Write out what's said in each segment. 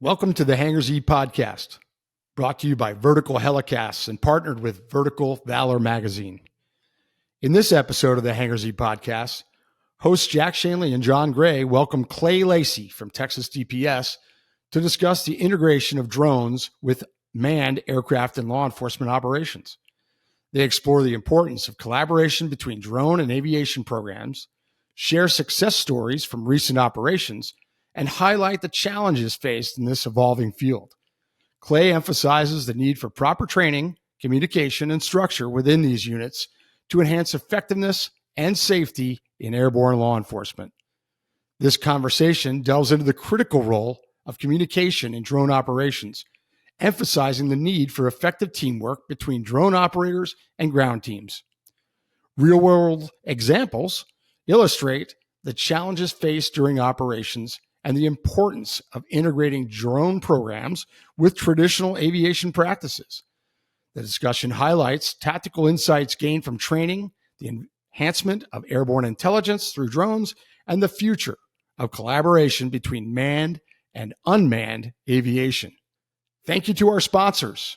Welcome to the Hangar Z Podcast, brought to you by Vertical Helicasts and partnered with Vertical Valor Magazine. In this episode of the Hangar Z Podcast, hosts Jack Schonely and John Gray welcome Clay Lacey from Texas DPS to discuss the integration of drones with manned aircraft and law enforcement operations. They explore the importance of collaboration between drone and aviation programs, share success stories from recent operations, and highlight the challenges faced in this evolving field. Clay emphasizes the need for proper training, communication, and structure within these units to enhance effectiveness and safety in airborne law enforcement. This conversation delves into the critical role of communication in drone operations, emphasizing the need for effective teamwork between drone operators and ground teams. Real-world examples illustrate the challenges faced during operations and the importance of integrating drone programs with traditional aviation practices. The discussion highlights tactical insights gained from training, the enhancement of airborne intelligence through drones, and the future of collaboration between manned and unmanned aviation. Thank you to our sponsors,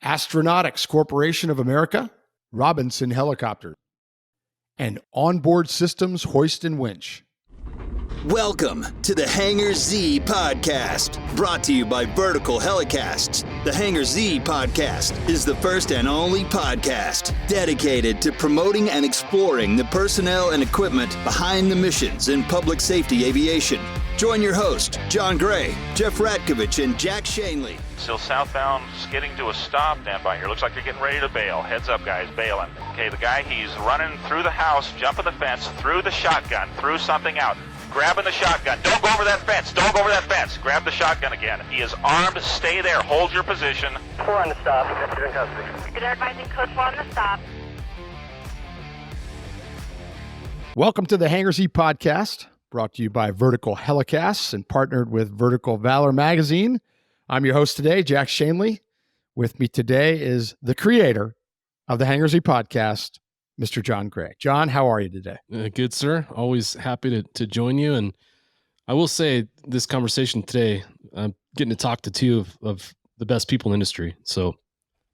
Astronautics Corporation of America, Robinson Helicopters, and Onboard Systems Hoist and Winch. Welcome to the Hangar Z Podcast, brought to you by Vertical Helicasts. The Hangar Z Podcast is the first and only podcast dedicated to promoting and exploring the personnel and equipment behind the missions in public safety aviation. Join your host, John Gray, Jeff Ratkovich, and Jack Schonely. Still southbound, skidding to a stop. Stand by here. Looks like you're getting ready to bail. Heads up, guys, bailing. Okay, the guy, he's running through the house, jumping the fence, through the shotgun, through something out. Grabbing the shotgun. Don't go over that fence. Don't go over that fence. Grab the shotgun again. He is armed. Stay there. Hold your position. 4 on the stop. You're in custody. They're advising code 4 on the stop. Welcome to the Hangar Z Podcast, brought to you by Vertical Helicasts and partnered with Vertical Valor Magazine. I'm your host today, Jack Schonely. With me today is the creator of the Hangar Z Podcast, Mr. John Gray. John, how are you today? Good, sir. Always happy to join you. And I will say this conversation today, I'm getting to talk to two of the best people in the industry. So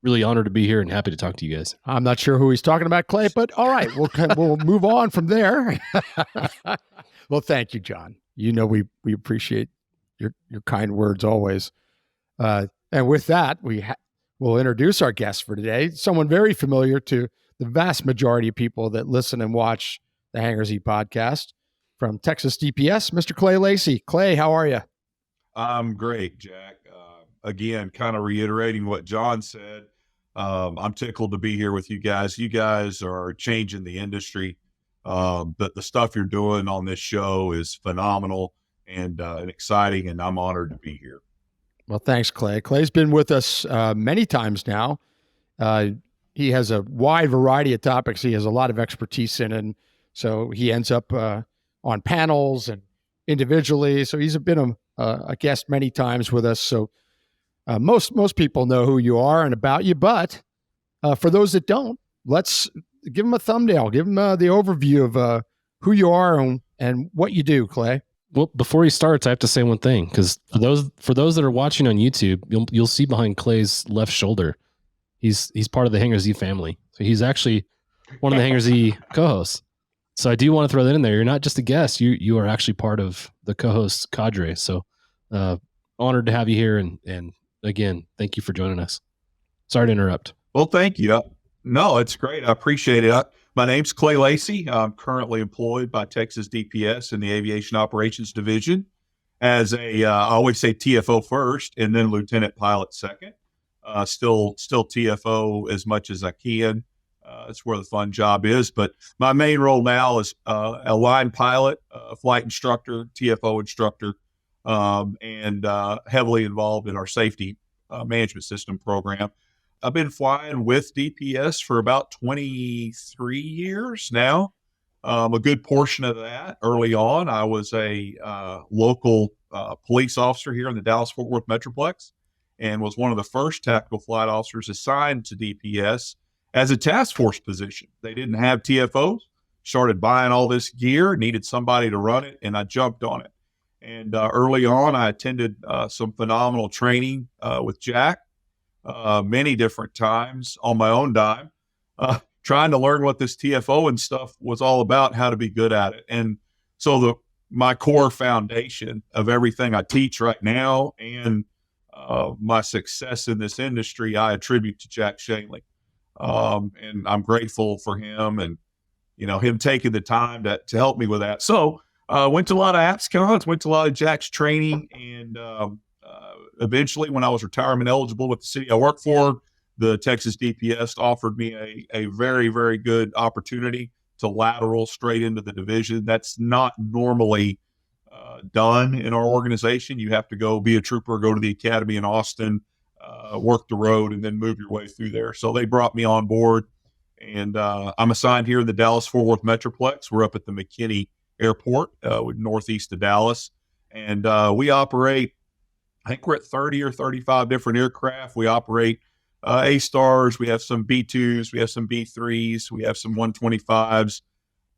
really honored to be here and happy to talk to you guys. I'm not sure who he's talking about, Clay, but all right, we'll move on from there. Well, thank you, John. You know, we appreciate your kind words always. And with that, we'll introduce our guest for today, someone very familiar to the vast majority of people that listen and watch the Hangar Z Podcast, from Texas DPS, Mr. Clay Lacey. Clay, how are you? I'm great, Jack. Again, kind of reiterating what John said, I'm tickled to be here with you guys. You guys are changing the industry. But the stuff you're doing on this show is phenomenal and exciting, and I'm honored to be here. Well, thanks, Clay. Clay's been with us many times now. He has a wide variety of topics he has a lot of expertise in, and so he ends up on panels and individually. So he's been a guest many times with us. So most people know who you are and about you, but for those that don't, let's give them a thumbnail, give them the overview of who you are and what you do, Clay. Well, before he starts, I have to say one thing, because for those that are watching on YouTube, you'll see behind Clay's left shoulder, he's part of the Hangar Z family. So he's actually one of the Hangar Z co-hosts. So I do want to throw that in there. You're not just a guest. You are actually part of the co-host cadre. So honored to have you here. And again, thank you for joining us. Sorry to interrupt. Well, thank you. No, it's great. I appreciate it. My name's Clay Lacey. I'm currently employed by Texas DPS in the Aviation Operations Division as I always say TFO first and then lieutenant pilot second. Still TFO as much as I can. That's where the fun job is. But my main role now is a line pilot, flight instructor, TFO instructor, and heavily involved in our safety management system program. I've been flying with DPS for about 23 years now. A good portion of that early on, I was a local police officer here in the Dallas-Fort Worth Metroplex and was one of the first tactical flight officers assigned to DPS as a task force position. They didn't have TFOs, started buying all this gear, needed somebody to run it, and I jumped on it. And early on, I attended some phenomenal training with Jack many different times on my own dime, trying to learn what this TFO and stuff was all about, how to be good at it. And so my core foundation of everything I teach right now and my success in this industry, I attribute to Jack Schonely. And I'm grateful for him and, him taking the time to help me with that. So went to a lot of AppsCons, went to a lot of Jack's training, and eventually when I was retirement eligible with the city I work for, the Texas DPS offered me a very, very good opportunity to lateral straight into the division. That's not normally done in our organization. You have to go be a trooper, go to the academy in Austin, work the road, and then move your way through there. So they brought me on board, and I'm assigned here in the Dallas-Fort Worth Metroplex. We're up at the McKinney Airport, northeast of Dallas, and we operate, I think we're at 30 or 35 different aircraft. We operate A-Stars, we have some B-2s, we have some B-3s, we have some 125s,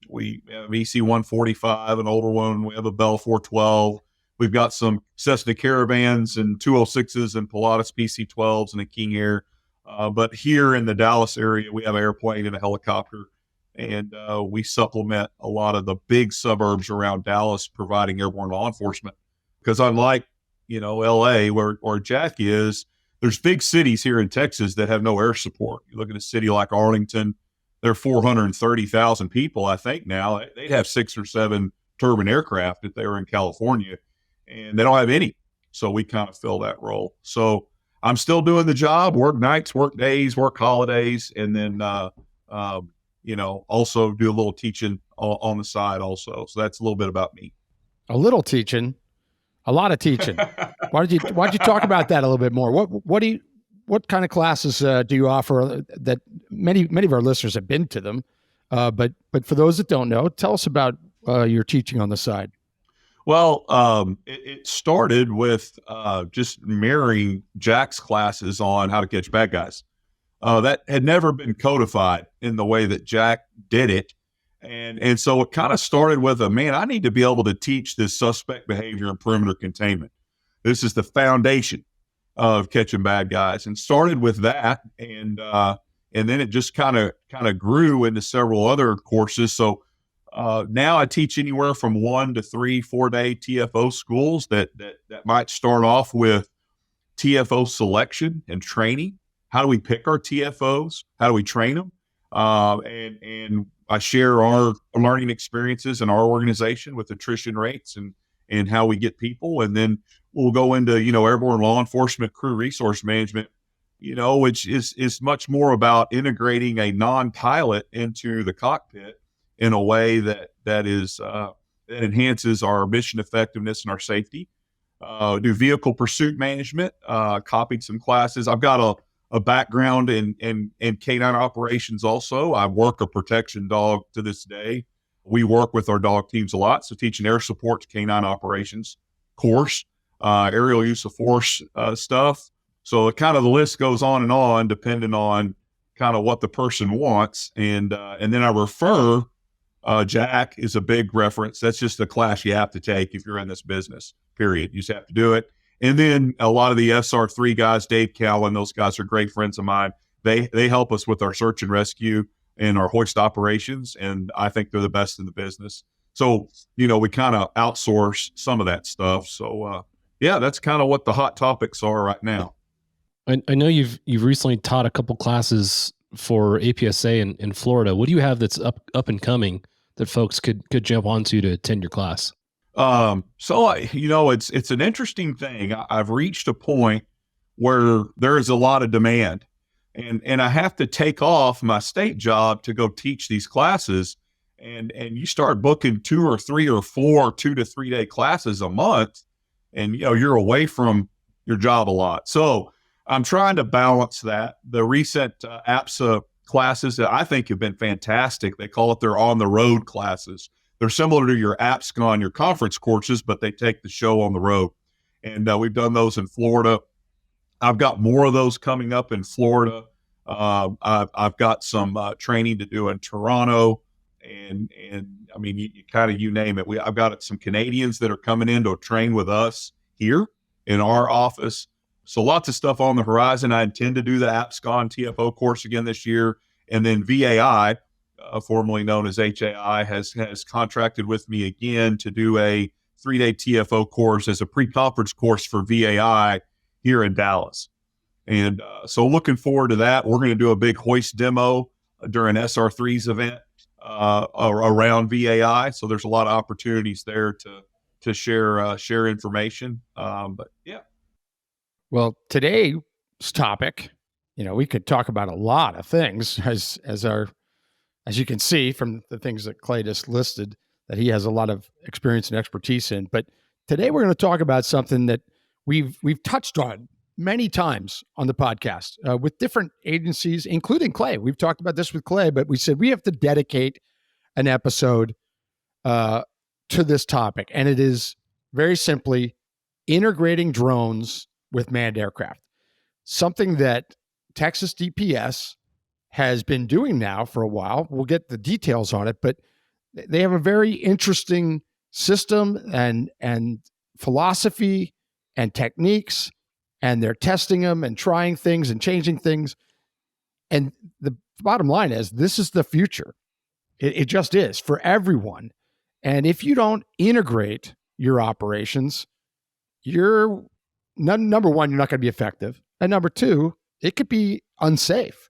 we have EC-145, an older one, we have a Bell 412, we've got some Cessna Caravans and 206s and Pilatus PC-12s and a King Air. But here in the Dallas area, we have an airplane and a helicopter, and we supplement a lot of the big suburbs around Dallas providing airborne law enforcement. Because unlike, LA where Jack is, there's big cities here in Texas that have no air support. You look at a city like Arlington, there are 430,000 people, I think now. They'd have 6 or 7 turbine aircraft if they were in California, and they don't have any. So we kind of fill that role. So I'm still doing the job, work nights, work days, work holidays, and then, also do a little teaching on the side also. So that's a little bit about me. A little teaching, a lot of teaching. Why don't you talk about that a little bit more? What kind of classes do you offer that many of our listeners have been to them? But for those that don't know, tell us about your teaching on the side. Well, it started with just mirroring Jack's classes on how to catch bad guys. That had never been codified in the way that Jack did it. And so it kind of started with I need to be able to teach this suspect behavior and perimeter containment. This is the foundation of catching bad guys, and started with that. And then it just kind of grew into several other courses. So now I teach anywhere from 1 to 3, 4-day TFO schools that might start off with TFO selection and training. How do we pick our TFOs? How do we train them? And I share our learning experiences in our organization with attrition rates and how we get people. And then we'll go into, airborne law enforcement, crew resource management, which is much more about integrating a non-pilot into the cockpit in a way that enhances our mission effectiveness and our safety. Do vehicle pursuit management, copied some classes. I've got a background in canine operations also. I work a protection dog to this day. We work with our dog teams a lot. So teaching air support to canine operations course, aerial use of force stuff. So kind of the list goes on depending on kind of what the person wants. And then I refer, Jack is a big reference. That's just a class you have to take if you're in this business, period. You just have to do it. And then a lot of the SR3 guys, Dave Cowan, those guys are great friends of mine. They help us with our search and rescue and our hoist operations, and I think they're the best in the business. So, we kind of outsource some of that stuff. So, that's kind of what the hot topics are right now. I know you've recently taught a couple classes for APSA in Florida. What do you have that's up and coming that folks could jump onto to attend your class? It's an interesting thing. I've reached a point where there is a lot of demand, and I have to take off my state job to go teach these classes. And you start booking 2 or 3 or 4 2 to 3 day classes a month, and you're away from your job a lot. So I'm trying to balance that. The recent APSA classes that I think have been fantastic. They call it their on the road classes. They're similar to your APSCON, your conference courses, but they take the show on the road. And we've done those in Florida. I've got more of those coming up in Florida. I've got some training to do in Toronto. and I mean, you kind of, you name it. I've got some Canadians that are coming in to train with us here in our office. So lots of stuff on the horizon. I intend to do the APSCON TFO course again this year. And then VAI, formerly known as HAI, has contracted with me again to do a 3-day TFO course as a pre-conference course for VAI here in Dallas. And so looking forward to that. We're going to do a big hoist demo during SR3's event around VAI. So there's a lot of opportunities there to share information. But yeah. Well, today's topic, we could talk about a lot of things as you can see from the things that Clay just listed, that he has a lot of experience and expertise in. But today we're going to talk about something that we've touched on many times on the podcast with different agencies, including Clay. We've talked about this with Clay, but we said we have to dedicate an episode to this topic. And it is very simply integrating drones with manned aircraft, something that Texas DPS has been doing now for a while. We'll get the details on it, but they have a very interesting system and philosophy and techniques, and they're testing them and trying things and changing things. And the bottom line is, this is the future. It just is for everyone. And if you don't integrate your operations, number one, you're not going to be effective. And number two, it could be unsafe.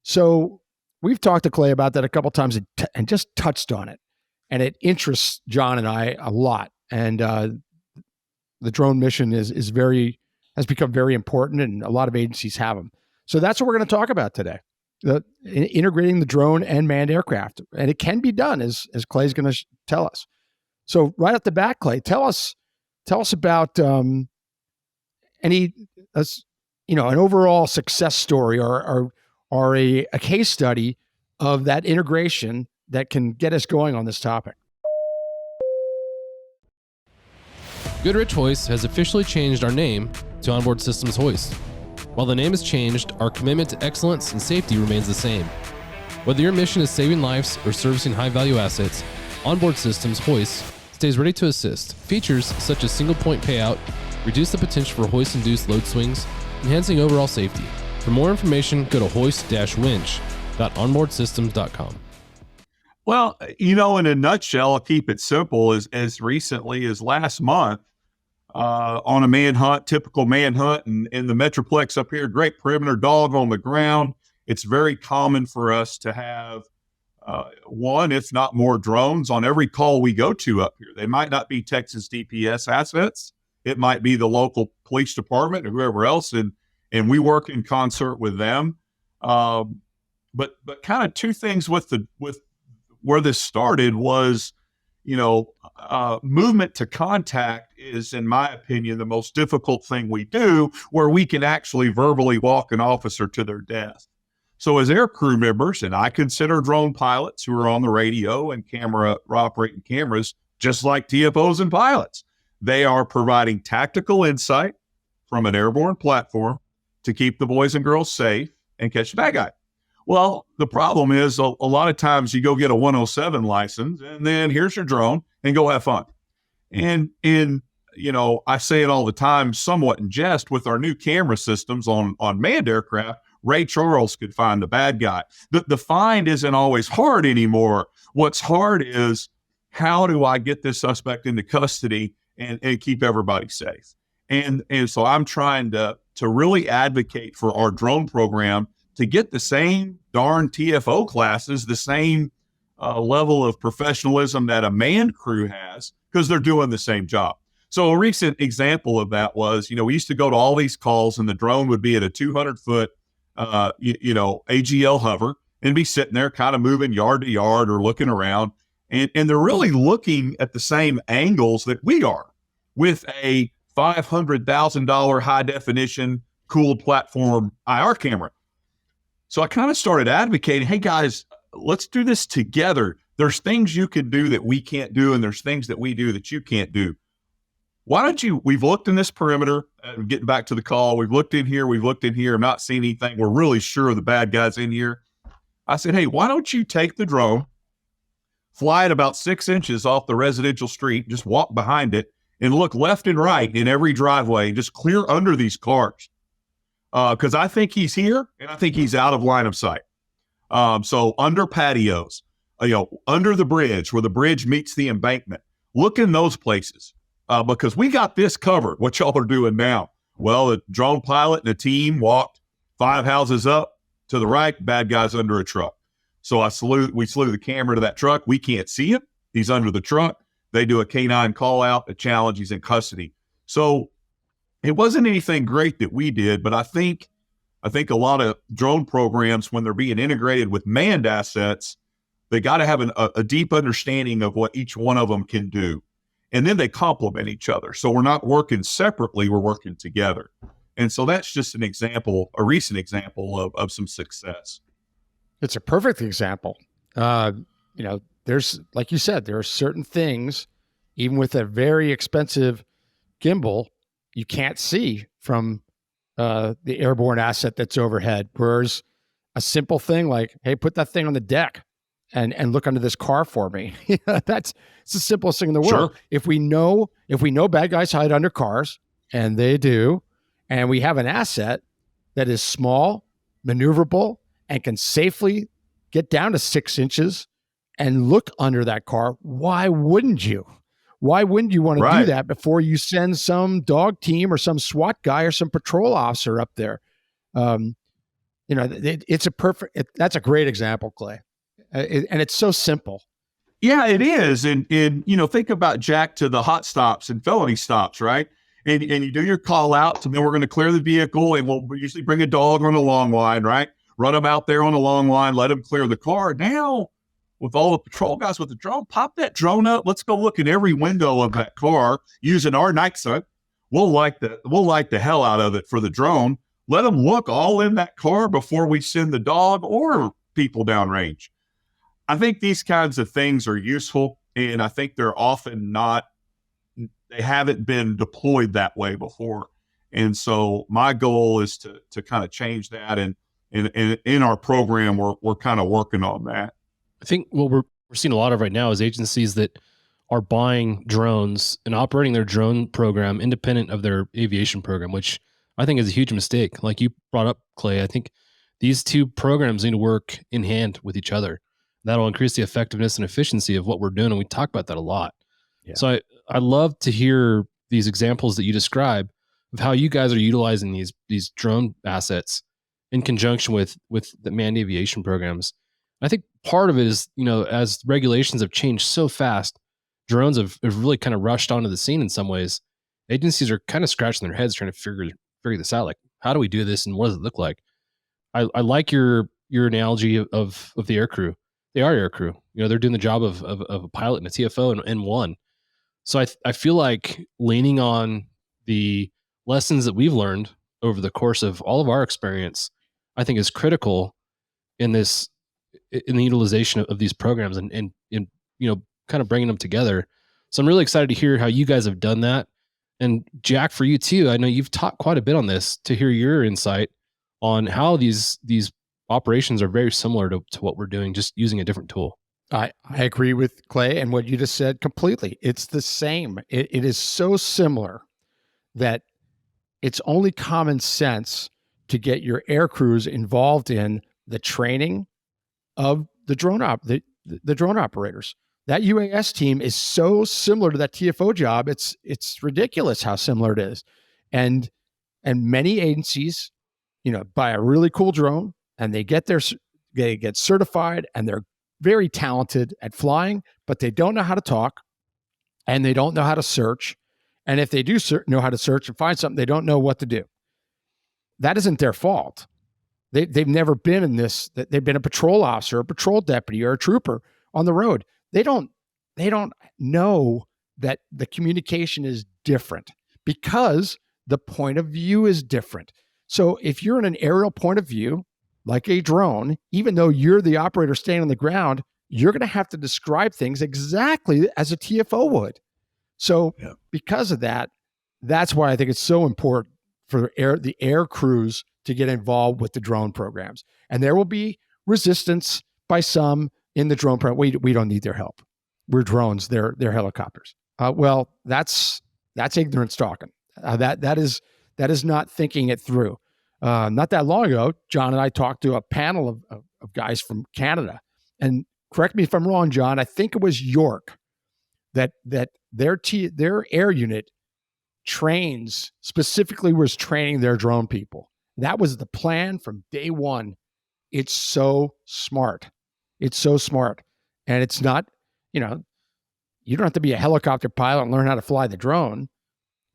So we've talked to Clay about that a couple of times and just touched on it. And it interests John and I a lot. And the drone mission has become very important, and a lot of agencies have them. So that's what we're going to talk about today. Integrating the drone and manned aircraft. And it can be done, as Clay's going to tell us. So right off the bat, Clay, tell us about an overall success story or a case study of that integration that can get us going on this topic. Goodrich Hoist has officially changed our name to Onboard Systems Hoist. While the name has changed, our commitment to excellence and safety remains the same. Whether your mission is saving lives or servicing high-value assets, Onboard Systems Hoist stays ready to assist. Features such as single-point payout reduce the potential for hoist-induced load swings, enhancing overall safety. For more information, go to hoist-winch.onboardsystems.com. Well, in a nutshell, I'll keep it simple. As recently as last month, on a manhunt, typical manhunt in the Metroplex up here, great perimeter dog on the ground. It's very common for us to have one, if not more, drones on every call we go to up here. They might not be Texas DPS assets. It might be the local police department or whoever else, and we work in concert with them. But kind of two things with where this started was, movement to contact is, in my opinion, the most difficult thing we do, where we can actually verbally walk an officer to their death. So as air crew members, and I consider drone pilots who are on the radio and operating cameras, just like TFOs and pilots, they are providing tactical insight from an airborne platform to keep the boys and girls safe and catch the bad guy. Well, the problem is a lot of times you go get a 107 license and then here's your drone and go have fun. And I say it all the time, somewhat in jest, with our new camera systems on manned aircraft, Ray Charles could find the bad guy. The find isn't always hard anymore. What's hard is, how do I get this suspect into custody and keep everybody safe? And so I'm trying to really advocate for our drone program to get the same darn TFO classes, the same level of professionalism that a manned crew has, because they're doing the same job. So a recent example of that was, we used to go to all these calls and the drone would be at a 200-foot, AGL hover and be sitting there kind of moving yard to yard or looking around. And they're really looking at the same angles that we are, with a $500,000 high definition cooled platform IR camera. So I kind of started advocating, hey guys, let's do this together. There's things you can do that we can't do, and there's things that we do that you can't do. Why don't we've looked in this perimeter, getting back to the call, we've looked in here, I'm not seeing anything. We're really sure the bad guy's in here. I said, hey, why don't you take the drone, fly at about 6 inches off the residential street, just walk behind it and look left and right in every driveway, just clear under these cars. Because I think he's here and I think he's out of line of sight. So under patios, under the bridge where the bridge meets the embankment, look in those places because we got this covered. What y'all are doing now? Well, the drone pilot and the team walked 5 houses up to the right, bad guys under a truck. So we slew the camera to that truck. We can't see him. He's under the truck. They do a K9 call out, a challenge. He's in custody. So it wasn't anything great that we did, but I think a lot of drone programs, when they're being integrated with manned assets, they got to have a deep understanding of what each one of them can do. And then they complement each other. So we're not working separately, we're working together. And so that's just a recent example of some success. It's a perfect example. There's, like you said, there are certain things, even with a very expensive gimbal, you can't see from the airborne asset that's overhead. Whereas a simple thing like, hey, put that thing on the deck and look under this car for me. It's the simplest thing in the world. Sure. If we know bad guys hide under cars, and they do, and we have an asset that is small, maneuverable, and can safely get down to 6 inches and look under that car, why wouldn't you? Why wouldn't you want to do that before you send some dog team or some SWAT guy or some patrol officer up there? That's a great example, Clay. And it's so simple. Yeah, it is. And think about Jack to the hot stops and felony stops, right? And you do your call out, and then we're going to clear the vehicle, and we'll usually bring a dog on the long line, right? Run them out there on the long line, let them clear the car. Now, with all the patrol guys with the drone, pop that drone up. Let's go look in every window of that car using our night sight. We'll light the hell out of it for the drone. Let them look all in that car before we send the dog or people downrange. I think these kinds of things are useful, and I think they're often they haven't been deployed that way before. And so my goal is to kind of change that. And in our program, we're kind of working on that. I think what we're seeing a lot of right now is agencies that are buying drones and operating their drone program independent of their aviation program, which I think is a huge mistake. Like you brought up, Clay, I think these two programs need to work in hand with each other. That'll increase the effectiveness and efficiency of what we're doing. And we talk about that a lot. Yeah. So I love to hear these examples that you describe of how you guys are utilizing these drone assets in conjunction with the manned aviation programs. I think part of it is, as regulations have changed so fast, drones have really kind of rushed onto the scene in some ways. Agencies are kind of scratching their heads trying to figure this out. Like, how do we do this and what does it look like? I like your analogy of the air crew. They are air crew. They're doing the job of a pilot and a TFO and one. So I feel like leaning on the lessons that we've learned over the course of all of our experience, I think is critical in the utilization of these programs and kind of bringing them together. So I'm really excited to hear how you guys have done that. And Jack, for you too, I know you've taught quite a bit on this, to hear your insight on how these operations are very similar to what we're doing, just using a different tool. I agree with Clay and what you just said completely. It's the same. It is so similar that it's only common sense to get your air crews involved in the training of the drone operators. That UAS team is so similar to that TFO job. It's ridiculous how similar it is. And many agencies, buy a really cool drone and they get certified and they're very talented at flying, but they don't know how to talk and they don't know how to search. And if they do know how to search and find something, they don't know what to do. That isn't their fault. They've never been in this. They've been a patrol officer, a patrol deputy, or a trooper on the road. They don't know that the communication is different because the point of view is different. So if you're in an aerial point of view, like a drone, even though you're the operator standing on the ground, you're going to have to describe things exactly as a TFO would. So because of that, that's why I think it's so important for the air crews to get involved with the drone programs. And there will be resistance by some in the drone program. We don't need their help. We're drones. They're helicopters. Well, that's ignorance talking. That is not thinking it through. Not that long ago, John and I talked to a panel of guys from Canada, and correct me if I'm wrong, John. I think it was York that their air unit was training their drone people. That was the plan from day one. It's so smart. It's so smart. And it's not, you don't have to be a helicopter pilot and learn how to fly the drone.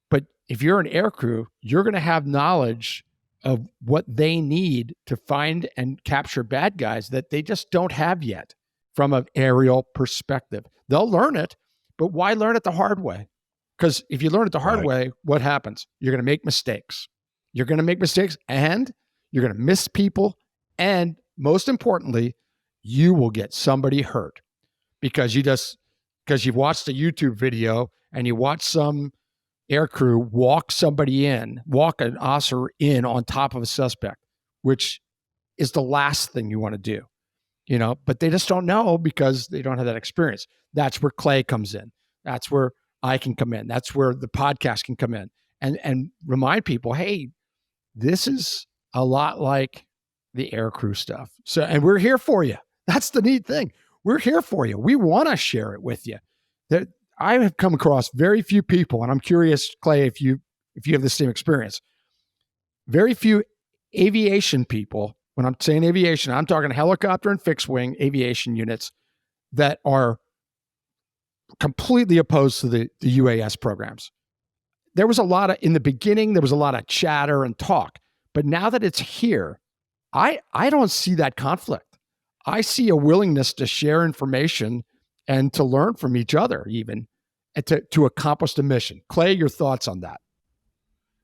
But if you're an air crew, you're going to have knowledge of what they need to find and capture bad guys that they just don't have yet from an aerial perspective. They'll learn it, but why learn it the hard way? Because if you learn it the hard way, what happens? You're going to make mistakes. You're going to make mistakes, and you're going to miss people. And most importantly, you will get somebody hurt because you've watched a YouTube video and you watch some air crew walk an officer in on top of a suspect, which is the last thing you want to do, but they just don't know because they don't have that experience. That's where Clay comes in. That's where I can come in. That's where the podcast can come in and remind people, hey, this is a lot like the air crew stuff. So, and we're here for you. That's the neat thing. We're here for you. We want to share it with you. I have come across very few people, and I'm curious, Clay, if you have the same experience. Very few aviation people. When I'm saying aviation, I'm talking helicopter and fixed wing aviation units that are completely opposed to the UAS programs. There was in the beginning, there was a lot of chatter and talk, but now that it's here, I don't see that conflict. I see a willingness to share information and to learn from each other, even and to accomplish the mission. Clay, your thoughts on that?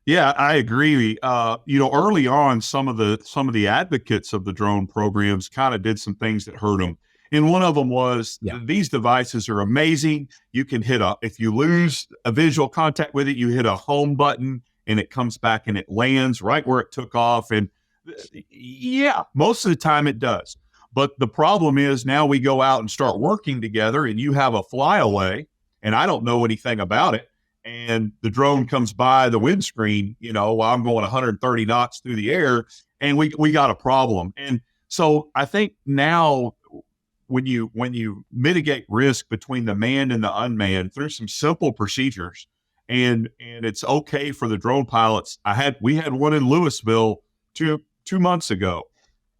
Yeah, I agree. Early on, some of the advocates of the drone programs kind of did some things that hurt them. And one of them was these devices are amazing. You can if you lose a visual contact with it, you hit a home button and it comes back and it lands right where it took off. And yeah, most of the time it does. But the problem is now we go out and start working together and you have a flyaway and I don't know anything about it. And the drone comes by the windscreen, while I'm going 130 knots through the air, and we got a problem. And so I think now when you mitigate risk between the manned and the unmanned through some simple procedures, and it's okay for the drone pilots. We had one in Louisville two months ago.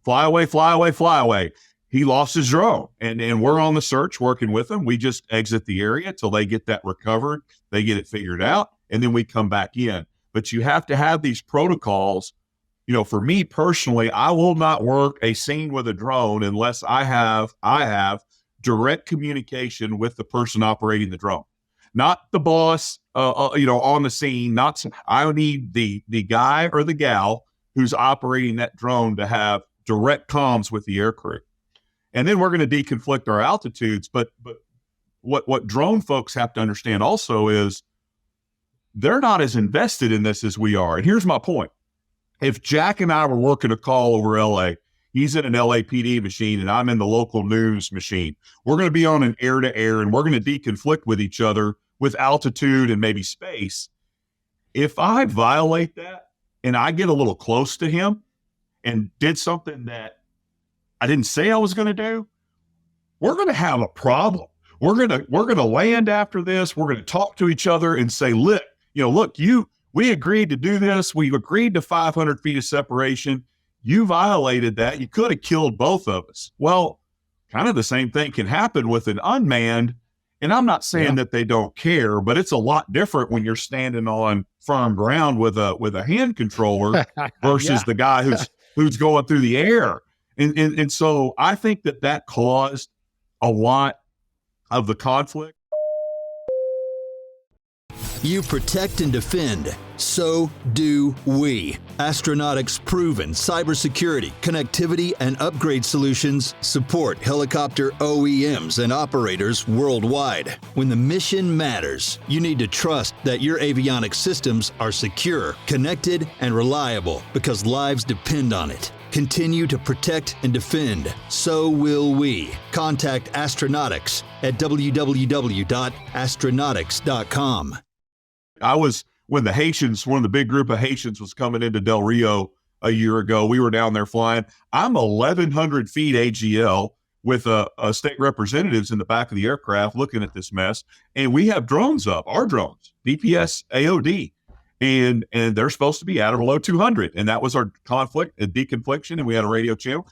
Fly away. He lost his drone, and we're on the search working with him. We just exit the area till they get that recovered. They get it figured out, and then we come back in. But you have to have these protocols. For me personally, I will not work a scene with a drone unless I have direct communication with the person operating the drone, not the boss, on the scene. I need the guy or the gal who's operating that drone to have direct comms with the air crew. And then we're going to deconflict our altitudes. But what drone folks have to understand also is they're not as invested in this as we are. And here's my point. If Jack and I were working a call over LA, he's in an LAPD machine and I'm in the local news machine, we're going to be on an air to air and we're going to deconflict with each other with altitude and maybe space. If I violate that and I get a little close to him and did something that I didn't say I was going to do, we're going to have a problem. We're going to land after this. We're going to talk to each other and say, look, we agreed to do this. We agreed to 500 feet of separation. You violated that. You could have killed both of us. Well, kind of the same thing can happen with an unmanned. And I'm not saying that they don't care, but it's a lot different when you're standing on firm ground with a hand controller versus the guy who's going through the air. And so I think that caused a lot of the conflict. You protect and defend. So do we. Astronautics' proven cybersecurity, connectivity, and upgrade solutions support helicopter OEMs and operators worldwide. When the mission matters, you need to trust that your avionics systems are secure, connected, and reliable because lives depend on it. continue to protect and defend. So will we. Contact Astronautics at www.astronautics.com. When the Haitians, one of the big group of Haitians was coming into Del Rio a year ago, we were down there flying. I'm 1,100 feet AGL with state representatives in the back of the aircraft looking at this mess. And we have drones up, our drones, DPS AOD. And they're supposed to be at or below 200. And that was our deconfliction. And we had a radio channel.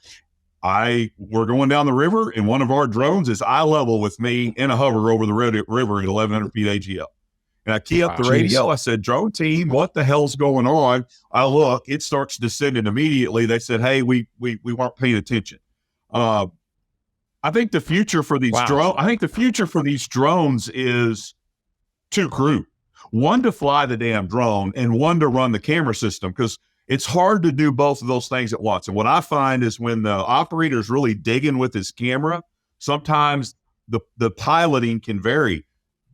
We're going down the river, and one of our drones is eye level with me in a hover over the river at 1,100 feet AGL. And I key up the radio. I said, drone team, what the hell's going on? I look, it starts descending immediately. They said, hey, we weren't paying attention. I think the future for these drones is two crew. One to fly the damn drone and one to run the camera system, because it's hard to do both of those things at once. And what I find is when the operator is really digging with his camera, sometimes the piloting can vary.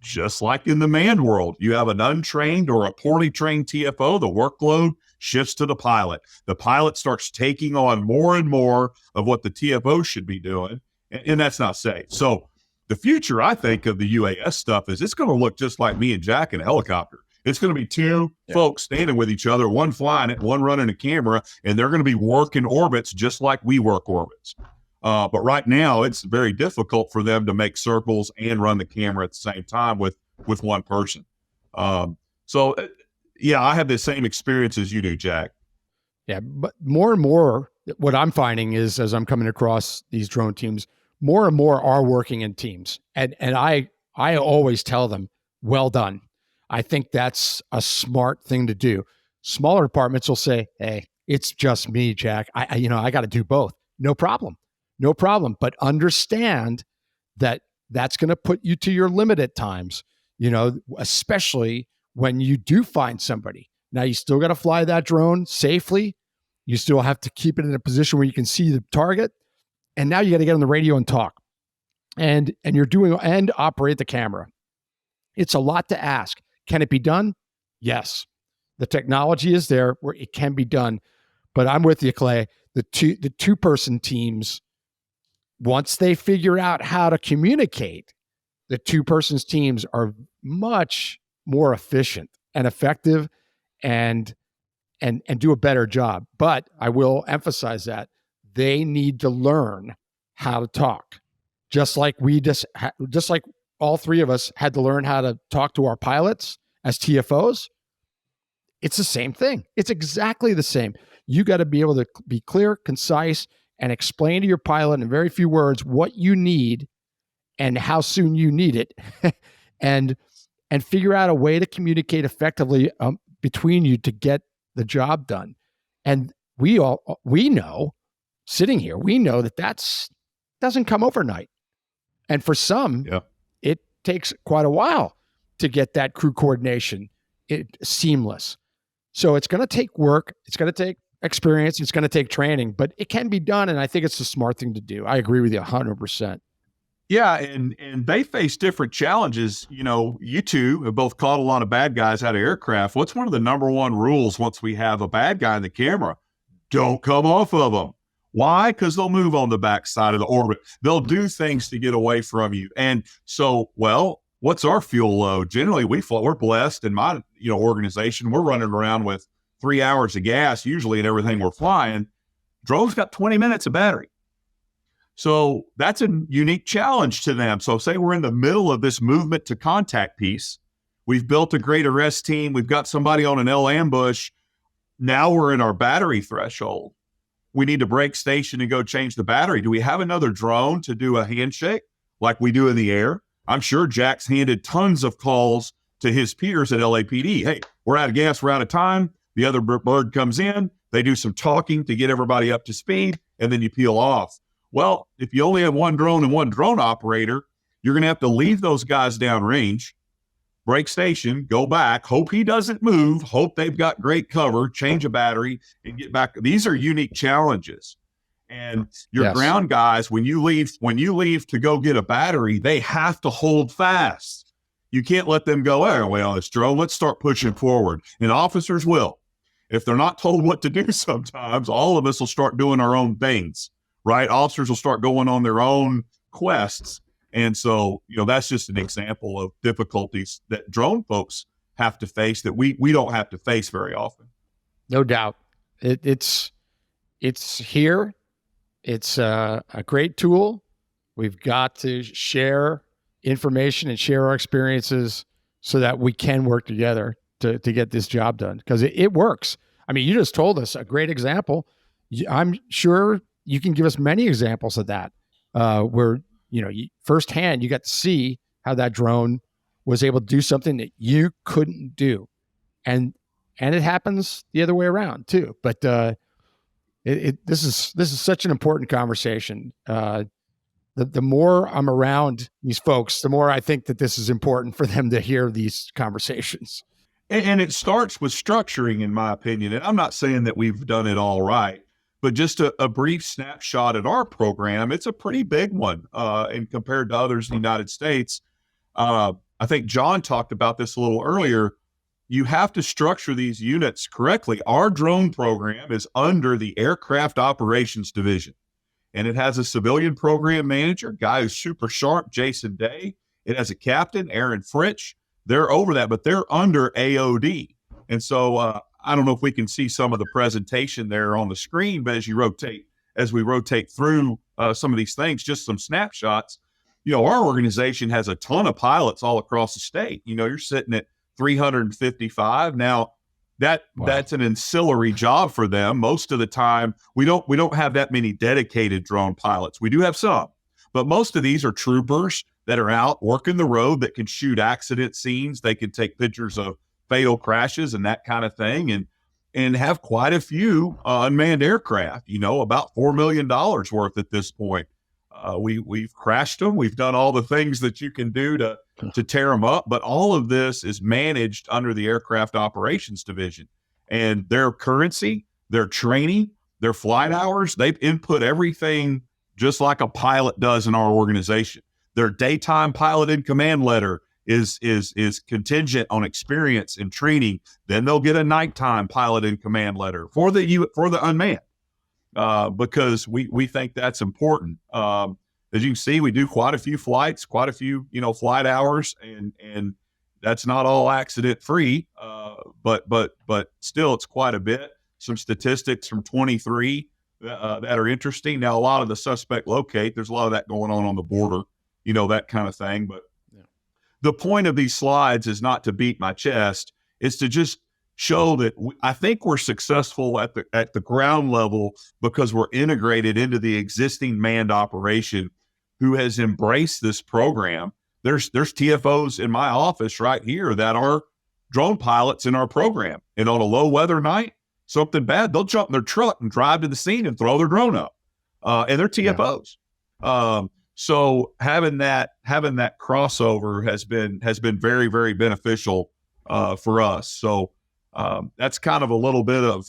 Just like in the manned world, you have an untrained or a poorly trained TFO, the workload shifts to the pilot. The pilot starts taking on more and more of what the TFO should be doing, and that's not safe. So the future, I think, of the UAS stuff is it's going to look just like me and Jack in a helicopter. It's going to be two folks standing with each other, one flying it, one running a camera, and they're going to be working orbits just like we work orbits. But right now, it's very difficult for them to make circles and run the camera at the same time with one person. I have the same experience as you do, Jack. Yeah, but more and more, what I'm finding is, as I'm coming across these drone teams, more and more are working in teams. And I always tell them, well done. I think that's a smart thing to do. Smaller departments will say, hey, it's just me, Jack. I got to do both. No problem. But understand that that's going to put you to your limit at times, especially when you do find somebody. Now, you still got to fly that drone safely. You still have to keep it in a position where you can see the target. And now you got to get on the radio and talk and operate the camera. It's a lot to ask. Can it be done? Yes. The technology is there where it can be done. But I'm with you, Clay. The two-person teams, once they figure out how to communicate, the two-person teams are much more efficient and effective and do a better job. But I will emphasize that they need to learn how to talk, just like all three of us had to learn how to talk to our pilots as TFOs. It's the same thing. It's exactly the same. You got to be able to be clear, concise, and explain to your pilot in very few words what you need and how soon you need it, and figure out a way to communicate effectively between you to get the job done. And we know, sitting here, we know that doesn't come overnight. And for some, it takes quite a while to get that crew coordination seamless. So it's going to take work. It's going to take experience. It's going to take training, but it can be done. And I think it's the smart thing to do. I agree with you 100%. Yeah. And they face different challenges. You two have both caught a lot of bad guys out of aircraft. What's one of the number one rules once we have a bad guy in the camera? Don't come off of them. Why? Because they'll move on the backside of the orbit. They'll do things to get away from you. And so, what's our fuel load? Generally, we're blessed in my organization. We're running around with 3 hours of gas usually in everything we're flying. Drone's got 20 minutes of battery. So that's a unique challenge to them. So say we're in the middle of this movement to contact piece. We've built a great arrest team. We've got somebody on an L ambush. Now we're in our battery threshold. We need to break station and go change the battery. Do we have another drone to do a handshake like we do in the air? I'm sure Jack's handed tons of calls to his peers at LAPD. Hey, we're out of gas. We're out of time. The other bird comes in. They do some talking to get everybody up to speed, and then you peel off. Well, if you only have one drone and one drone operator, you're going to have to leave those guys downrange, break station, go back, hope he doesn't move, hope they've got great cover, change a battery, and get back. These are unique challenges. And your ground guys, when you leave to go get a battery, they have to hold fast. You can't let them go, oh, well, it's drone, let's start pushing forward. And officers will. if they're not told what to do sometimes, all of us will start doing our own things, right? Officers will start going on their own quests. And so, that's just an example of difficulties that drone folks have to face that we don't have to face very often. No doubt. It's here. It's a great tool. We've got to share information and share our experiences so that we can work together to get this job done, because it works. I mean, you just told us a great example. I'm sure you can give us many examples of that, where, firsthand, you got to see how that drone was able to do something that you couldn't do. And it happens the other way around too. But this is such an important conversation. The more I'm around these folks, the more I think that this is important for them to hear these conversations. And it starts with structuring, in my opinion. And I'm not saying that we've done it all right, but just a brief snapshot at our program, it's a pretty big one. And compared to others in the United States, I think John talked about this a little earlier. You have to structure these units correctly. Our drone program is under the Aircraft Operations Division, and it has a civilian program manager, guy who's super sharp, Jason Day. It has a captain, Aaron French. They're over that, but they're under AOD. And so I don't know if we can see some of the presentation there on the screen, but as we rotate through some of these things, just some snapshots, our organization has a ton of pilots all across the state. You're sitting at 355. Now that's an ancillary job for them. Most of the time, we don't have that many dedicated drone pilots. We do have some, but most of these are troopers that are out working the road, that can shoot accident scenes. They can take pictures of fatal crashes and that kind of thing, and have quite a few unmanned aircraft, about $4 million worth at this point. We've crashed them. We've done all the things that you can do to tear them up, but all of this is managed under the Aircraft Operations Division, and their currency, their training, their flight hours, they've input everything just like a pilot does in our organization. Their daytime pilot in command letter is contingent on experience and training. Then they'll get a nighttime pilot in command letter for the unmanned, because we think that's important. As you can see, we do quite a few flights, quite a few flight hours, and that's not all accident free, but still it's quite a bit. Some statistics from 23 that are interesting. Now, a lot of the suspect locate, there's a lot of that going on the border, that kind of thing. But the point of these slides is not to beat my chest. It's to just show that I think we're successful at the ground level because we're integrated into the existing manned operation who has embraced this program. There's TFOs in my office right here that are drone pilots in our program. And on a low weather night, something bad, they'll jump in their truck and drive to the scene and throw their drone up. And they're TFOs. Yeah. So having that crossover has been very, very beneficial for us. So that's kind of a little bit of.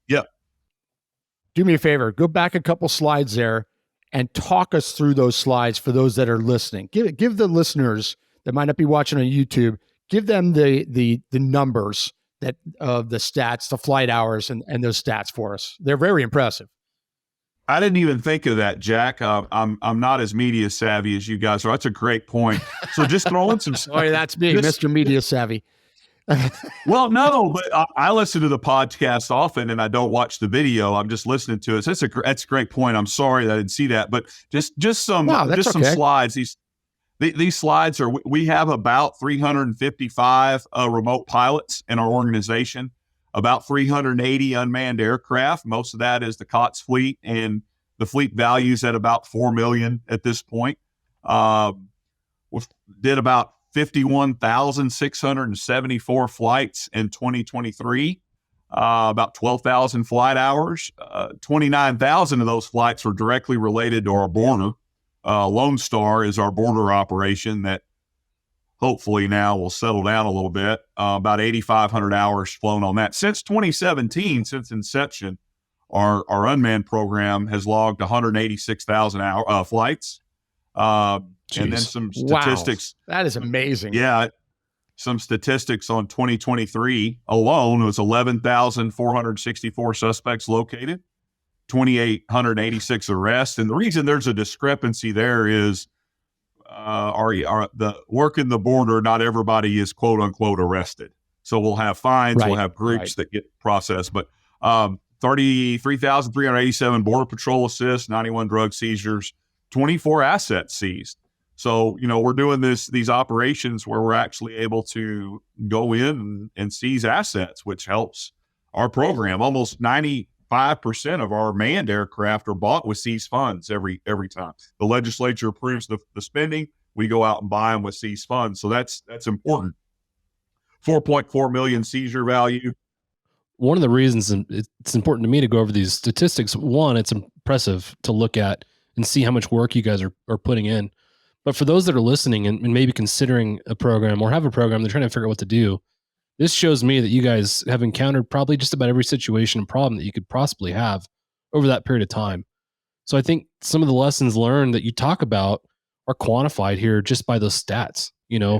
Do me a favor, go back a couple slides there and talk us through those slides for those that are listening. Give the listeners that might not be watching on YouTube, give them the numbers that of the stats, the flight hours, and those stats for us. They're very impressive. I didn't even think of that, Jack. I'm not as media savvy as you guys are. That's a great point. So just throw in some. Oh, that's me, Mr. Media Savvy. Well, no, but I listen to the podcast often, and I don't watch the video. I'm just listening to it. So that's a great point. I'm sorry that I didn't see that, but just some some slides. These slides are. We have about 355 remote pilots in our organization. About 380 unmanned aircraft. Most of that is the COTS fleet, and the fleet value's at about $4 million at this point. We did about 51,674 flights in 2023, about 12,000 flight hours. 29,000 of those flights were directly related to our border. Lone Star is our border operation that hopefully now will settle down a little bit. About 8,500 hours flown on that. Since 2017, since inception, our unmanned program has logged 186,000 flights. And then some statistics. Wow. That is amazing. Yeah. some statistics on 2023 alone. It was 11,464 suspects located, 2,886 arrests. And the reason there's a discrepancy there is the working the border, not everybody is quote unquote arrested. So we'll have fines, we'll have groups that get processed, but 33,387 Border Patrol assists, 91 drug seizures, 24 assets seized. So, we're doing these operations where we're actually able to go in and seize assets, which helps our program. Almost 95% of our manned aircraft are bought with seized funds every time. The legislature approves the spending, we go out and buy them with seized funds. So that's important. 4.4 million seizure value. One of the reasons it's important to me to go over these statistics, one, it's impressive to look at and see how much work you guys are putting in. But for those that are listening and maybe considering a program or have a program, they're trying to figure out what to do. This shows me that you guys have encountered probably just about every situation and problem that you could possibly have over that period of time. So I think some of the lessons learned that you talk about are quantified here just by those stats, Yeah.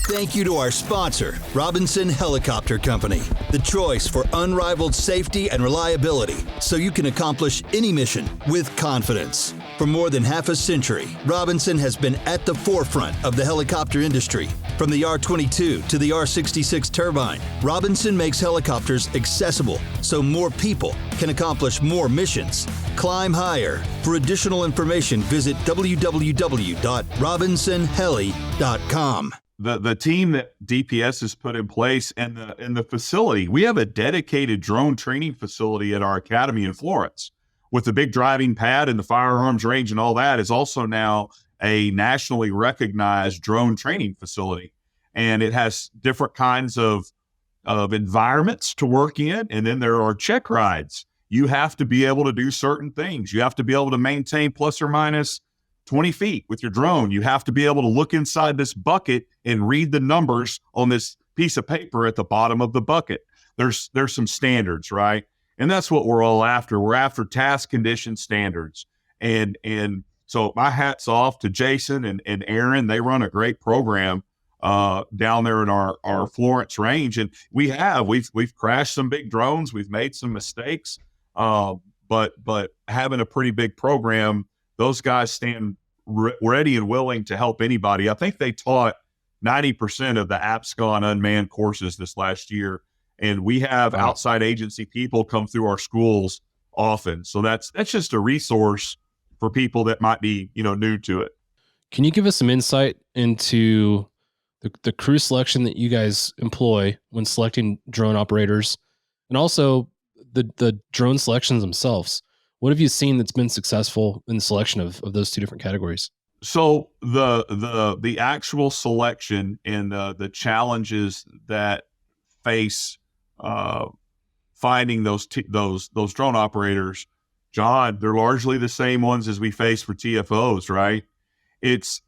Thank you to our sponsor, Robinson Helicopter Company, the choice for unrivaled safety and reliability, so you can accomplish any mission with confidence. For more than half a century, Robinson has been at the forefront of the helicopter industry. From the R-22 to the R-66 turbine, Robinson makes helicopters accessible so more people can accomplish more missions. Climb higher. For additional information, visit www.robinsonheli.com. The team that DPS has put in place and the facility, we have a dedicated drone training facility at our academy in Florence with the big driving pad and the firearms range and all that is also now a nationally recognized drone training facility. And it has different kinds of environments to work in. And then there are check rides. You have to be able to do certain things. You have to be able to maintain plus or minus 20 feet with your drone. You have to be able to look inside this bucket and read the numbers on this piece of paper at the bottom of the bucket. There's some standards, right? And that's what we're all after. We're after task condition standards. And so my hat's off to Jason and Aaron. They run a great program down there in our Florence range. And we've crashed some big drones. We've made some mistakes. But having a pretty big program, those guys stand ready and willing to help anybody. I think they taught 90% of the APSCON unmanned courses this last year. And we have outside agency people come through our schools often. So that's just a resource for people that might be, new to it. Can you give us some insight into the crew selection that you guys employ when selecting drone operators and also the drone selections themselves? What have you seen that's been successful in the selection of those two different categories? So the actual selection and the challenges that face finding those drone operators, John, they're largely the same ones as we face for TFOs, right? It's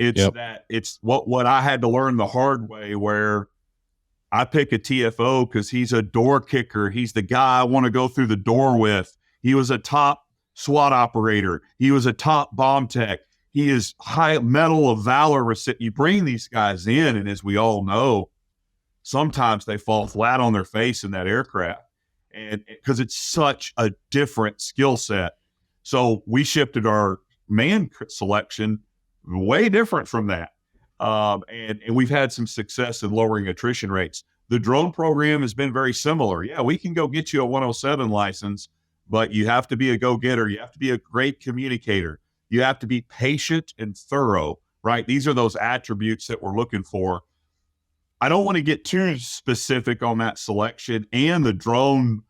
what I had to learn the hard way, where I pick a TFO because he's a door kicker. He's the guy I want to go through the door with. He was a top SWAT operator. He was a top bomb tech. He is high Medal of Valor recipient. You bring these guys in, and as we all know, sometimes they fall flat on their face in that aircraft, and because it's such a different skill set. So we shifted our man selection way different from that, and we've had some success in lowering attrition rates. The drone program has been very similar. Yeah, we can go get you a 107 license, but you have to be a go-getter. You have to be a great communicator. You have to be patient and thorough, right? These are those attributes that we're looking for. I don't want to get too specific on that selection and the drone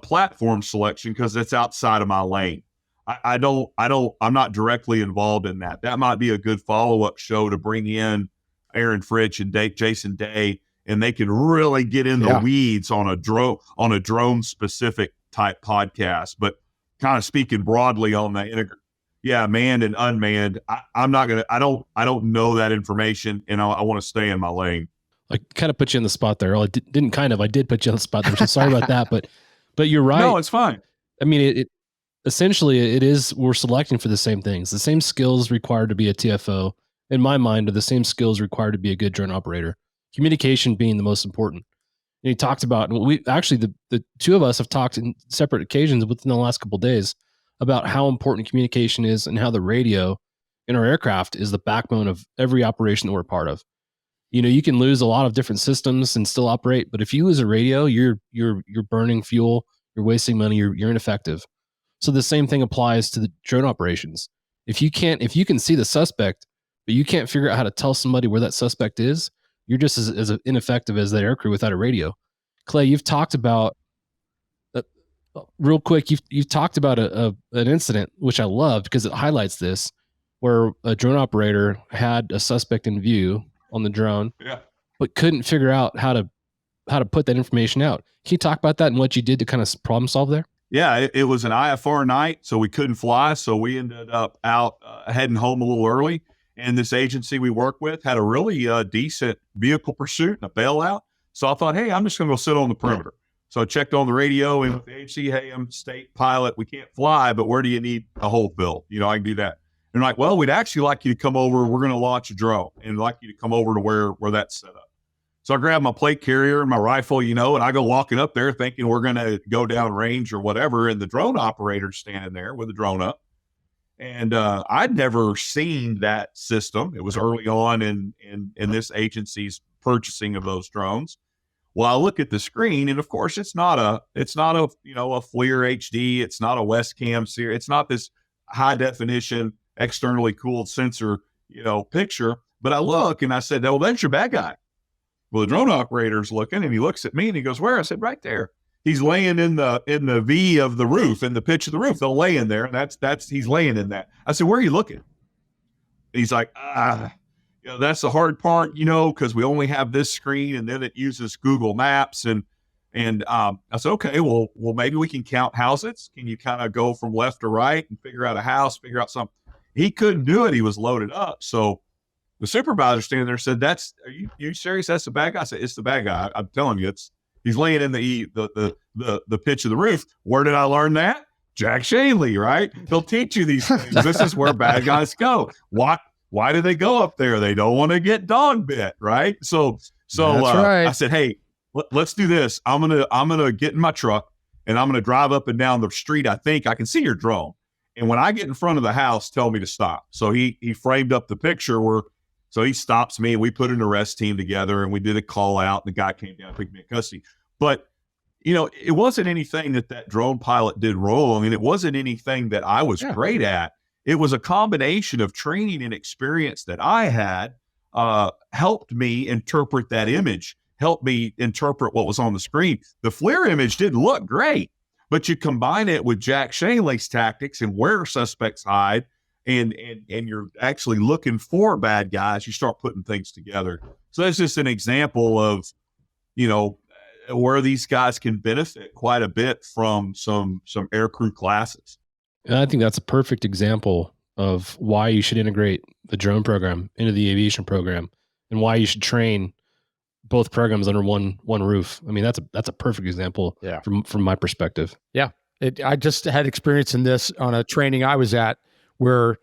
platform selection because that's outside of my lane. I'm not directly involved in that. That might be a good follow-up show to bring in Aaron Fritsch and Jason Day, and they can really get in the weeds on a drone specific type podcast. But kind of speaking broadly on the manned and unmanned, I don't know that information, and I want to stay in my lane. I kind of put you in the spot there. I did put you on the spot there. So sorry about that, but you're right. No, it's fine. I mean, it essentially we're selecting for the same things, the same skills required to be a TFO in my mind, are the same skills required to be a good drone operator. Communication being the most important. And he talked about, and we actually, the two of us have talked in separate occasions within the last couple of days about how important communication is and how the radio in our aircraft is the backbone of every operation that we're part of. You can lose a lot of different systems and still operate, but if you lose a radio, you're burning fuel, you're wasting money, you're ineffective. So the same thing applies to the drone operations. If you can see the suspect, but you can't figure out how to tell somebody where that suspect is, you're just as ineffective as that aircrew without a radio. Clay, you've talked about real quick. You've talked about an incident which I love because it highlights this, where a drone operator had a suspect in view on the drone, but couldn't figure out how to put that information out. Can you talk about that and what you did to kind of problem solve there? Yeah, it was an IFR night, so we couldn't fly. So we ended up out heading home a little early. And this agency we work with had a really decent vehicle pursuit and a bailout. So I thought, hey, I'm just going to go sit on the perimeter. So I checked on the radio and with the agency, hey, I'm state pilot. We can't fly, but where do you need a hole filled? I can do that. And like, well, we'd actually like you to come over. We're going to launch a drone and like you to come over to where that's set up. So I grabbed my plate carrier and my rifle, and I go walking up there thinking we're going to go down range or whatever. And the drone operator's standing there with the drone up. And I'd never seen that system. It was early on in this agency's purchasing of those drones. Well, I look at the screen, and of course, it's not a a FLIR HD. It's not a Westcam series. It's not this high definition, externally cooled sensor, picture. But I look and I said, well, that's your bad guy. Well, the drone operator's looking and he looks at me and he goes, where? I said, right there. He's laying in the V of the roof, in the pitch of the roof. They'll lay in there, and he's laying in that. I said, where are you looking? And he's like, that's the hard part, because we only have this screen and then it uses Google Maps. And I said, okay, well, maybe we can count houses. Can you kind of go from left to right and figure out a house, figure out something? He couldn't do it. He was loaded up. So the supervisor standing there said, are you serious? That's the bad guy? I said, it's the bad guy. I'm telling you, he's laying in the pitch of the roof. Where did I learn that? Jack Schonely, right? He'll teach you these things. This is where bad guys go. Why do they go up there? They don't want to get dog bit, right? So right. I said, hey, let's do this. I'm gonna get in my truck and I'm gonna drive up and down the street. I think I can see your drone. And when I get in front of the house, tell me to stop. So he framed up the picture so he stops me and we put an arrest team together and we did a call out and the guy came down and picked me in custody. But, it wasn't anything that drone pilot did wrong, and it wasn't anything that I was great at. It was a combination of training and experience that I had helped me interpret that image, helped me interpret what was on the screen. The FLIR image didn't look great, but you combine it with Jack Schonely's tactics and where suspects hide, and you're actually looking for bad guys, you start putting things together. So that's just an example of, where these guys can benefit quite a bit from some aircrew classes. And I think that's a perfect example of why you should integrate the drone program into the aviation program and why you should train both programs under one roof. I mean, that's a perfect example from my perspective. Yeah. I just had experience in this on a training I was at where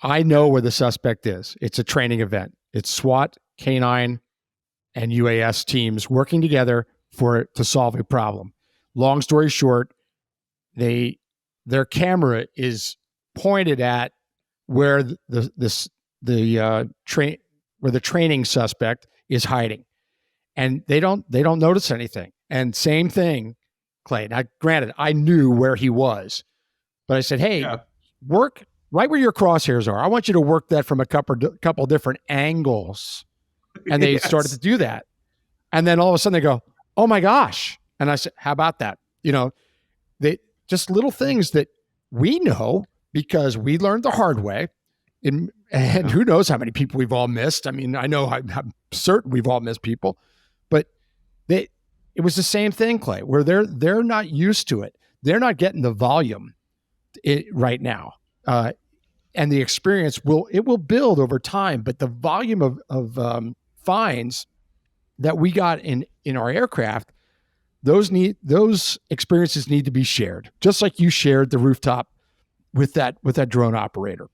I know where the suspect is. It's a training event. It's SWAT, K9, and UAS teams working together to solve a problem. Long story short, their camera is pointed at where the training suspect is hiding, and they don't notice anything. And same thing, Clay. Now, granted, I knew where he was, but I said, "Hey, work right where your crosshairs are. I want you to work that from a couple different angles." And they started to do that, and then all of a sudden they go, "Oh my gosh!" And I said, "How about that?" They just little things that we know because we learned the hard way. And who knows how many people we've all missed. I mean, I know I'm certain we've all missed people, but it was the same thing, Clay, where they're not used to it. They're not getting the volume right now. And the experience will build over time, but the volume of finds that we got in our aircraft, those experiences need to be shared, just like you shared the rooftop with that drone operator.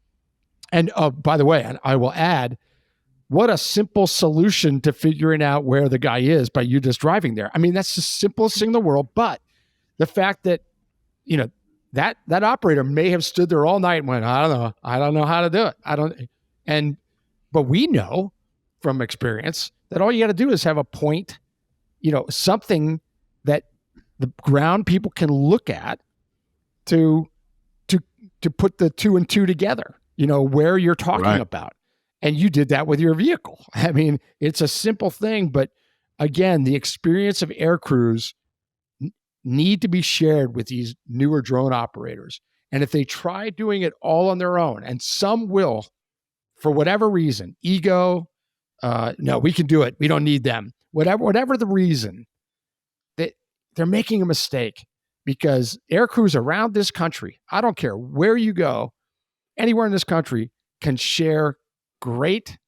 And by the way, and I will add, what a simple solution to figuring out where the guy is by you just driving there. I mean, that's the simplest thing in the world. But the fact that, that operator may have stood there all night and went, I don't know how to do it. But we know from experience that all you got to do is have a point, something that the ground people can look at to put the 2 and 2 together, where you're talking about. And you did that with your vehicle. I mean, it's a simple thing, but again, the experience of air crews need to be shared with these newer drone operators. And if they try doing it all on their own, and some will, for whatever reason, ego, no, we can do it, we don't need them, whatever the reason, they're making a mistake, because air crews around this country, I don't care where you go, anywhere in this country, can share great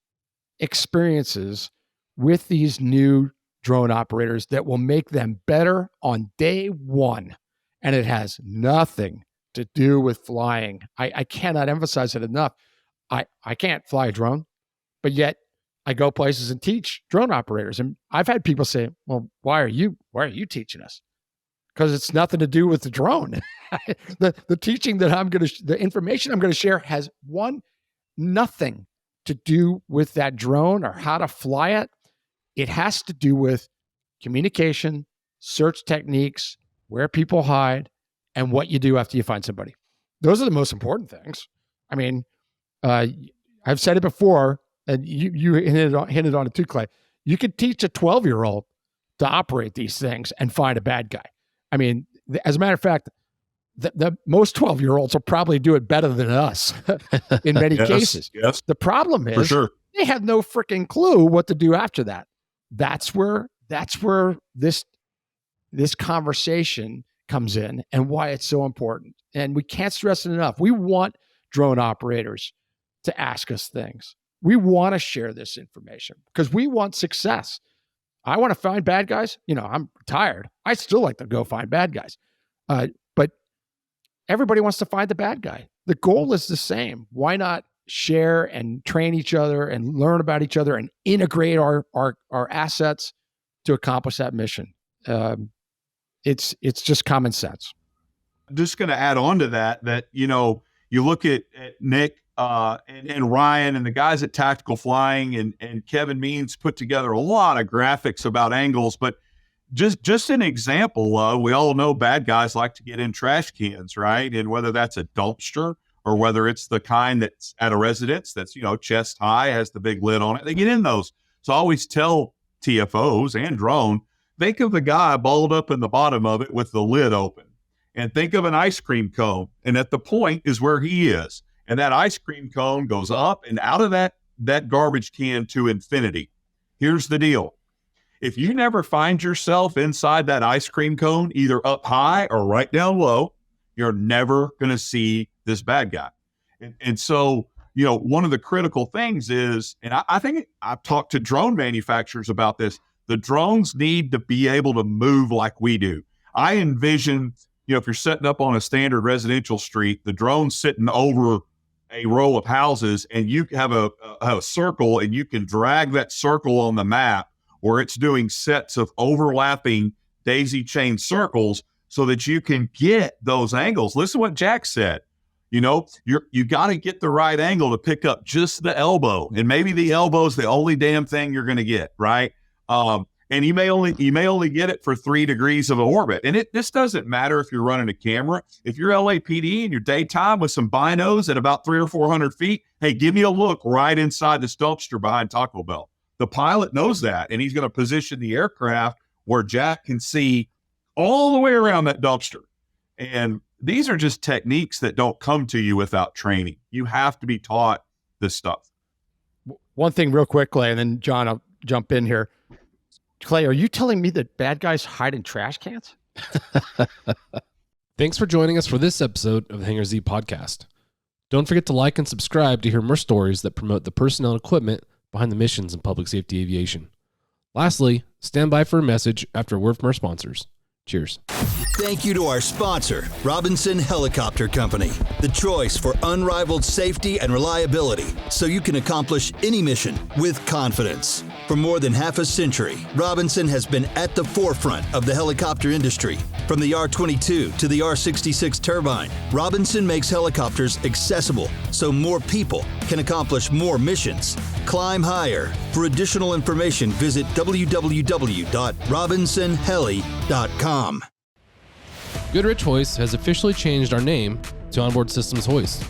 experiences with these new drone operators that will make them better on day one. And it has nothing to do with flying. I cannot emphasize it enough. I can't fly a drone, but yet I go places and teach drone operators. And I've had people say, well, why are you teaching us? Because it's nothing to do with the drone. the teaching that the information I'm going to share has nothing to do with that drone or how to fly it. It has to do with communication, search techniques, where people hide, and what you do after you find somebody. Those are the most important things. I mean, I've said it before, and you hinted on it too, Clay. You could teach a 12-year-old to operate these things and find a bad guy. I mean, as a matter of fact, the most 12-year-olds will probably do it better than us in many cases. Yes. The problem is they have no freaking clue what to do after that. That's where this conversation comes in and why it's so important. And we can't stress it enough. We want drone operators to ask us things. We want to share this information because we want success. I want to find bad guys. I'm retired. I still like to go find bad guys. But everybody wants to find the bad guy. The goal is the same. Why not share and train each other and learn about each other and integrate our assets to accomplish that mission? It's just common sense. I'm just going to add on to that, you look at Nick and Ryan and the guys at Tactical Flying and Kevin Means put together a lot of graphics about angles, but just an example, we all know bad guys like to get in trash cans, right? And whether that's a dumpster or whether it's the kind that's at a residence that's, chest high, has the big lid on it, they get in those. So I always tell TFOs and drone, think of the guy balled up in the bottom of it with the lid open, and think of an ice cream cone. And at the point is where he is. And that ice cream cone goes up and out of that garbage can to infinity. Here's the deal. If you never find yourself inside that ice cream cone, either up high or right down low, you're never going to see this bad guy. And so, one of the critical things is, and I think I've talked to drone manufacturers about this, the drones need to be able to move like we do. I envision, if you're setting up on a standard residential street, the drone's sitting over a row of houses and you have a circle and you can drag that circle on the map where it's doing sets of overlapping daisy chain circles so that you can get those angles. Listen to what Jack said. You got to get the right angle to pick up just the elbow, and maybe the elbow is the only damn thing you're going to get, right? And you may only get it for 3 degrees of orbit. And this doesn't matter if you're running a camera. If you're LAPD in your daytime with some binos at about 300 or 400 feet, hey, give me a look right inside this dumpster behind Taco Bell. The pilot knows that, and he's going to position the aircraft where Jack can see all the way around that dumpster. And these are just techniques that don't come to you without training. You have to be taught this stuff. One thing real quickly, and then John, I'll jump in here. Clay, are you telling me that bad guys hide in trash cans? Thanks for joining us for this episode of the Hangar Z Podcast. Don't forget to like and subscribe to hear more stories that promote the personnel and equipment behind the missions in public safety aviation. Lastly, stand by for a message after a word from our sponsors. Cheers. Thank you to our sponsor, Robinson Helicopter Company, the choice for unrivaled safety and reliability, so you can accomplish any mission with confidence. For more than half a century, Robinson has been at the forefront of the helicopter industry. From the R-22 to the R-66 turbine, Robinson makes helicopters accessible so more people can accomplish more missions. Climb higher. For additional information, visit www.robinsonheli.com. Goodrich Hoist has officially changed our name to Onboard Systems Hoist.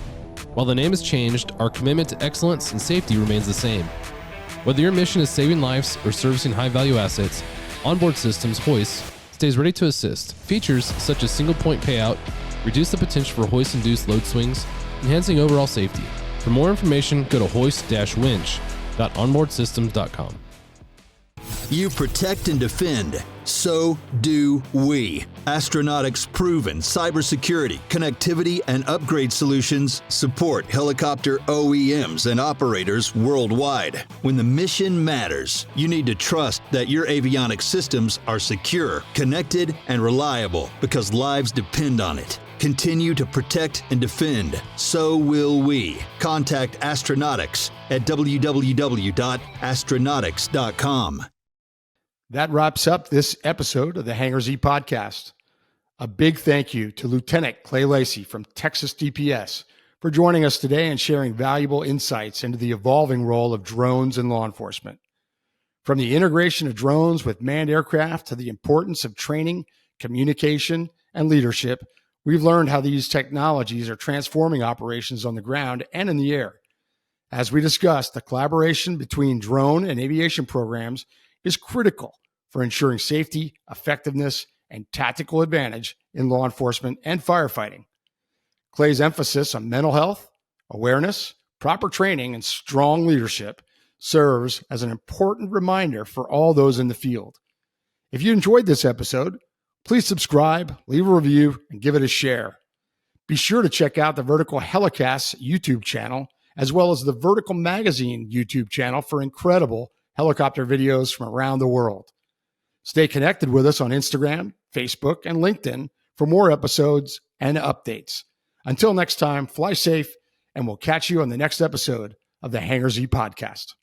While the name has changed, our commitment to excellence and safety remains the same. Whether your mission is saving lives or servicing high-value assets, Onboard Systems Hoist stays ready to assist. Features such as single-point payout reduce the potential for hoist-induced load swings, enhancing overall safety. For more information, go to hoist-winch.onboardsystems.com. You protect and defend. So do we. Astronautics' proven cybersecurity, connectivity, and upgrade solutions support helicopter OEMs and operators worldwide. When the mission matters, you need to trust that your avionics systems are secure, connected, and reliable because lives depend on it. Continue to protect and defend. So will we. Contact Astronautics at www.astronautics.com. That wraps up this episode of the Hangar Z Podcast. A big thank you to Lieutenant Clay Lacey from Texas DPS for joining us today and sharing valuable insights into the evolving role of drones in law enforcement. From the integration of drones with manned aircraft to the importance of training, communication, and leadership, we've learned how these technologies are transforming operations on the ground and in the air. As we discussed, the collaboration between drone and aviation programs is critical for ensuring safety, effectiveness, and tactical advantage in law enforcement and firefighting. Clay's emphasis on mental health, awareness, proper training, and strong leadership serves as an important reminder for all those in the field. If you enjoyed this episode, please subscribe, leave a review, and give it a share. Be sure to check out the Vertical Helicast YouTube channel, as well as the Vertical Magazine YouTube channel for incredible helicopter videos from around the world. Stay connected with us on Instagram, Facebook, and LinkedIn for more episodes and updates. Until next time, fly safe, and we'll catch you on the next episode of the Hangar Z Podcast.